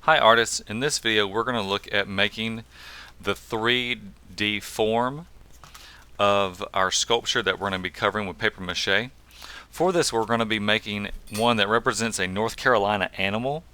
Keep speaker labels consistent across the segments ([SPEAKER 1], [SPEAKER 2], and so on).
[SPEAKER 1] Hi artists, in this video we're going to look at making the 3D form of our sculpture that we're going to be covering with paper mache. For this we're going to be making one that represents a North Carolina animal.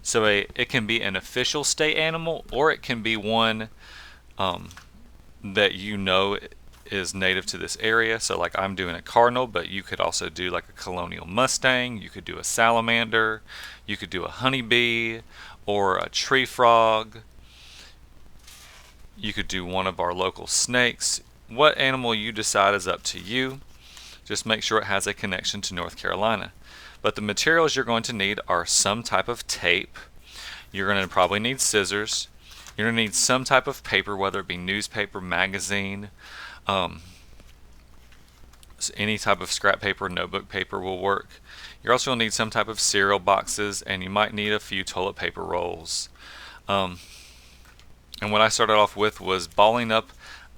[SPEAKER 1] So it can be an official state animal, or it can be one that you know is native to this area. So like I'm doing a cardinal, but you could also do like a colonial mustang, you could do a salamander, you could do a honeybee, or a tree frog. You could do one of our local snakes. What animal you decide is up to you. Just make sure it has a connection to North Carolina. But the materials you're going to need are some type of tape. You're going to probably need scissors. You're going to need some type of paper, whether it be newspaper, magazine, any type of scrap paper, notebook paper will work. You're also going to need some type of cereal boxes, and you might need a few toilet paper rolls. And what I started off with was balling up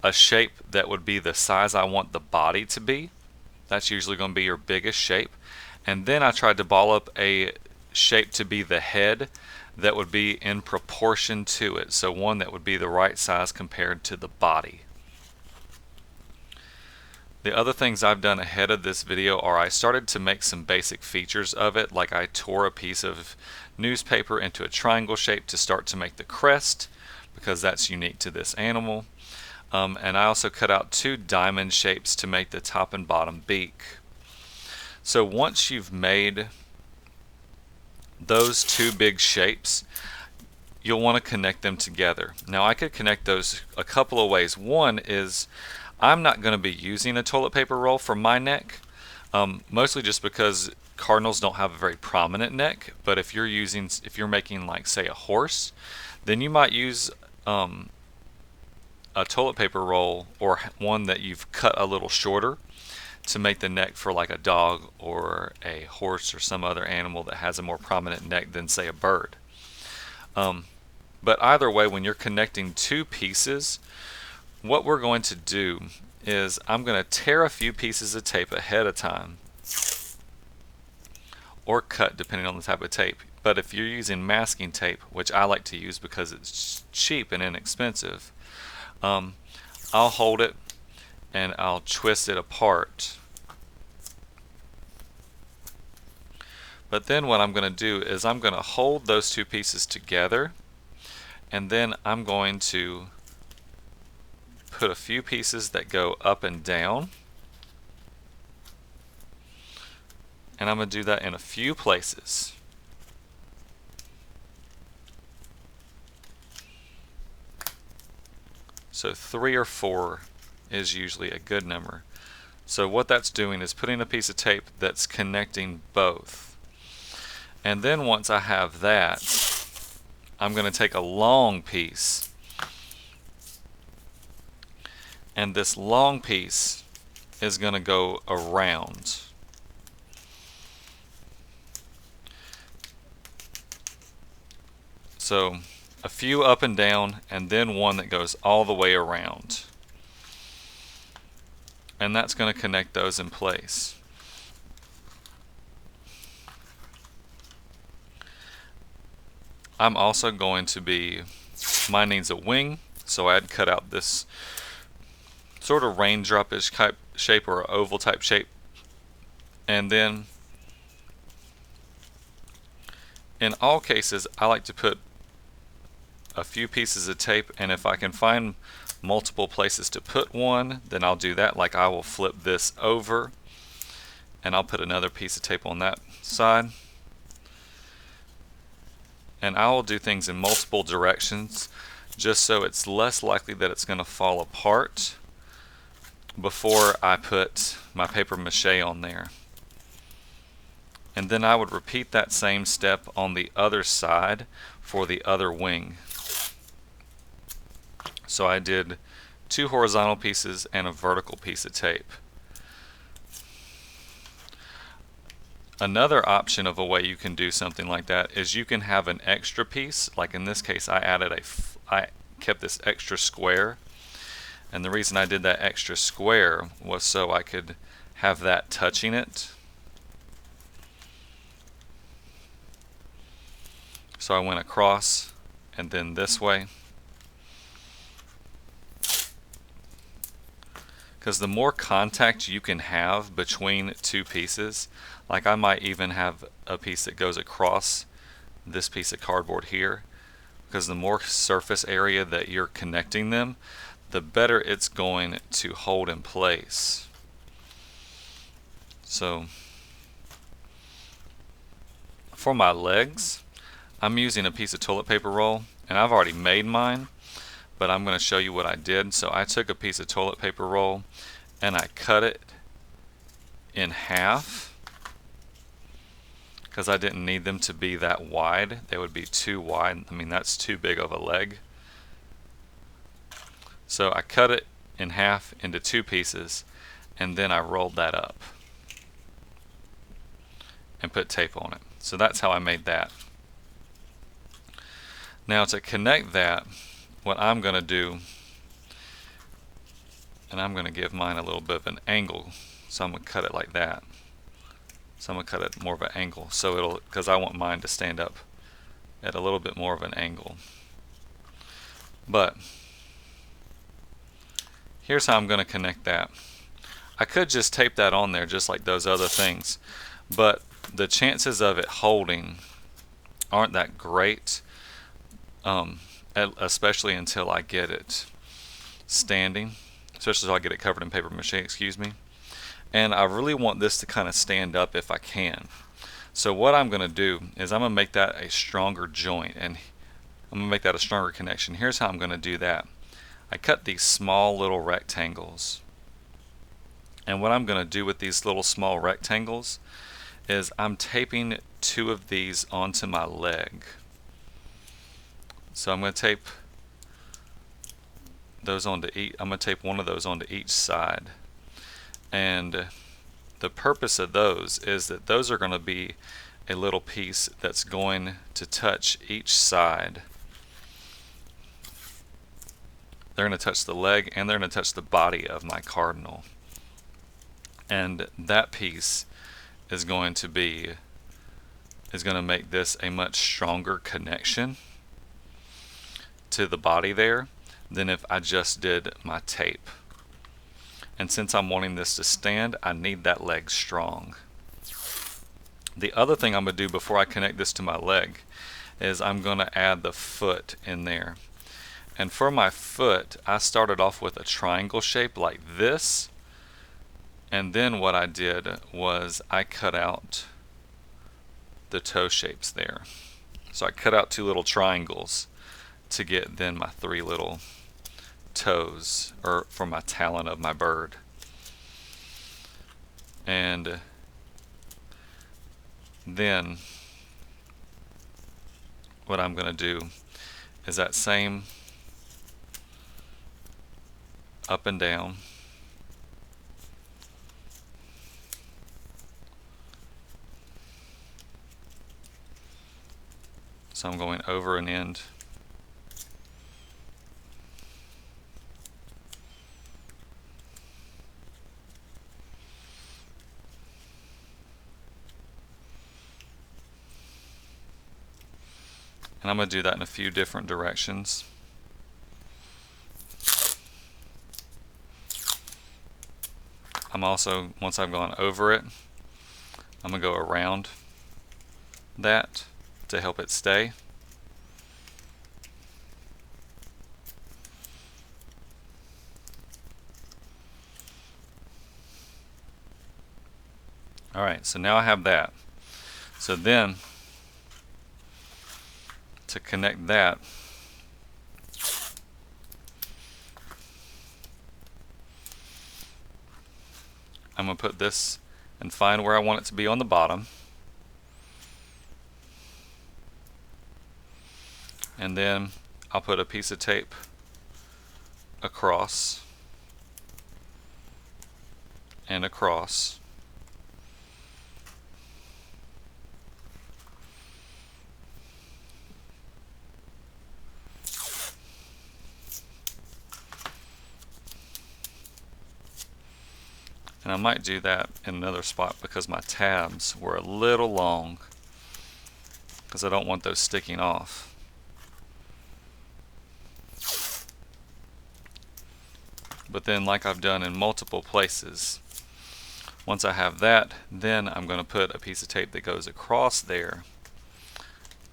[SPEAKER 1] a shape that would be the size I want the body to be. That's usually going to be your biggest shape. And then I tried to ball up a shape to be the head that would be in proportion to it. So one that would be the right size compared to the body. The other things I've done ahead of this video are I started to make some basic features of it, like I tore a piece of newspaper into a triangle shape to start to make the crest, because that's unique to this animal. And I also cut out two diamond shapes to make the top and bottom beak. So once you've made those two big shapes, you'll want to connect them together. Now I could connect those a couple of ways. One is I'm not going to be using a toilet paper roll for my neck, mostly just because cardinals don't have a very prominent neck. But if you're making like say a horse, then you might use a toilet paper roll, or one that you've cut a little shorter, to make the neck for like a dog or a horse or some other animal that has a more prominent neck than say a bird. But either way, when you're connecting two pieces, what we're going to do is I'm going to tear a few pieces of tape ahead of time, or cut depending on the type of tape. But if you're using masking tape, which I like to use because it's cheap and inexpensive, I'll hold it and I'll twist it apart. But then what I'm going to do is I'm going to hold those two pieces together, and then I'm going to put a few pieces that go up and down, and I'm going to do that in a few places. So 3 or 4 is usually a good number. So what that's doing is putting a piece of tape that's connecting both. And then once I have that, I'm going to take a long piece, and this long piece is going to go around. So a few up and down, and then one that goes all the way around. And that's going to connect those in place. I'm also going to be, mine needs a wing, so I'd cut out this sort of raindrop-ish type shape, or oval type shape. And then in all cases I like to put a few pieces of tape, and if I can find multiple places to put one, then I'll do that. Like I will flip this over and I'll put another piece of tape on that side, and I will do things in multiple directions just so it's less likely that it's going to fall apart before I put my paper mache on there. And then I would repeat that same step on the other side for the other wing. So I did 2 horizontal pieces and a vertical piece of tape. Another option of a way you can do something like that is you can have an extra piece. Like in this case, I kept this extra square, and the reason I did that extra square was so I could have that touching it. So I went across and then this way, because the more contact you can have between two pieces, like I might even have a piece that goes across this piece of cardboard here, because the more surface area that you're connecting them, the better it's going to hold in place. So for my legs, I'm using a piece of toilet paper roll, and I've already made mine, but I'm going to show you what I did. So I took a piece of toilet paper roll and I cut it in half because I didn't need them to be that wide. They would be too wide. I mean, that's too big of a leg. So I cut it in half into two pieces, and then I rolled that up and put tape on it. So that's how I made that. Now to connect that, what I'm going to do, and I'm going to give mine a little bit of an angle, so I'm going to cut it like that. So I'm going to cut it more of an angle, so it'll, because I want mine to stand up at a little bit more of an angle. But here's how I'm going to connect that. I could just tape that on there just like those other things, but the chances of it holding aren't that great, especially until I get it standing, especially until I get it covered in paper mache, excuse me. And I really want this to kind of stand up if I can. So what I'm going to do is I'm going to make that a stronger joint, and I'm going to make that a stronger connection. Here's how I'm going to do that. I cut these small little rectangles, and what I'm going to do with these little small rectangles is I'm taping two of these onto my leg. So I'm going to tape those onto each. I'm going to tape one of those onto each side, and the purpose of those is that those are going to be a little piece that's going to touch each side. They're going to touch the leg and they're going to touch the body of my cardinal, and that piece is going to make this a much stronger connection to the body there than if I just did my tape. And since I'm wanting this to stand, I need that leg strong. The other thing I'm going to do before I connect this to my leg is I'm going to add the foot in there. And for my foot, I started off with a triangle shape like this, and then what I did was I cut out the toe shapes there. So I cut out two little triangles to get then my three little toes, or for my talon of my bird. And then what I'm going to do is that same up and down, so I'm going over an end, and I'm going to do that in a few different directions. I'm also, once I've gone over it, I'm going to go around that to help it stay. Alright, so now I have that. So then, to connect that, I'm going to put this and find where I want it to be on the bottom, and then I'll put a piece of tape across and across, and I might do that in another spot because my tabs were a little long. because I don't want those sticking off. But then, like I've done in multiple places, once I have that, then I'm going to put a piece of tape that goes across there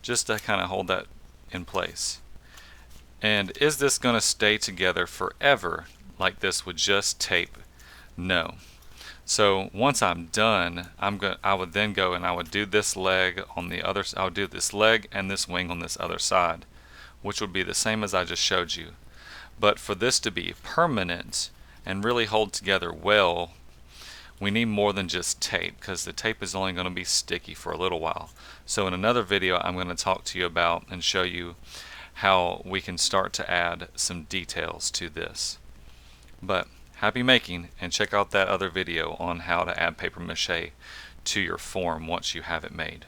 [SPEAKER 1] just to kind of hold that in place. And is this going to stay together forever like this with just tape? No. So once I'm done, I would then go and I would do this leg on the other. I would do this leg and this wing on this other side, which would be the same as I just showed you. But for this to be permanent and really hold together well, we need more than just tape, because the tape is only going to be sticky for a little while. So in another video, I'm going to talk to you about and show you how we can start to add some details to this. But happy making, and check out that other video on how to add paper mache to your form once you have it made.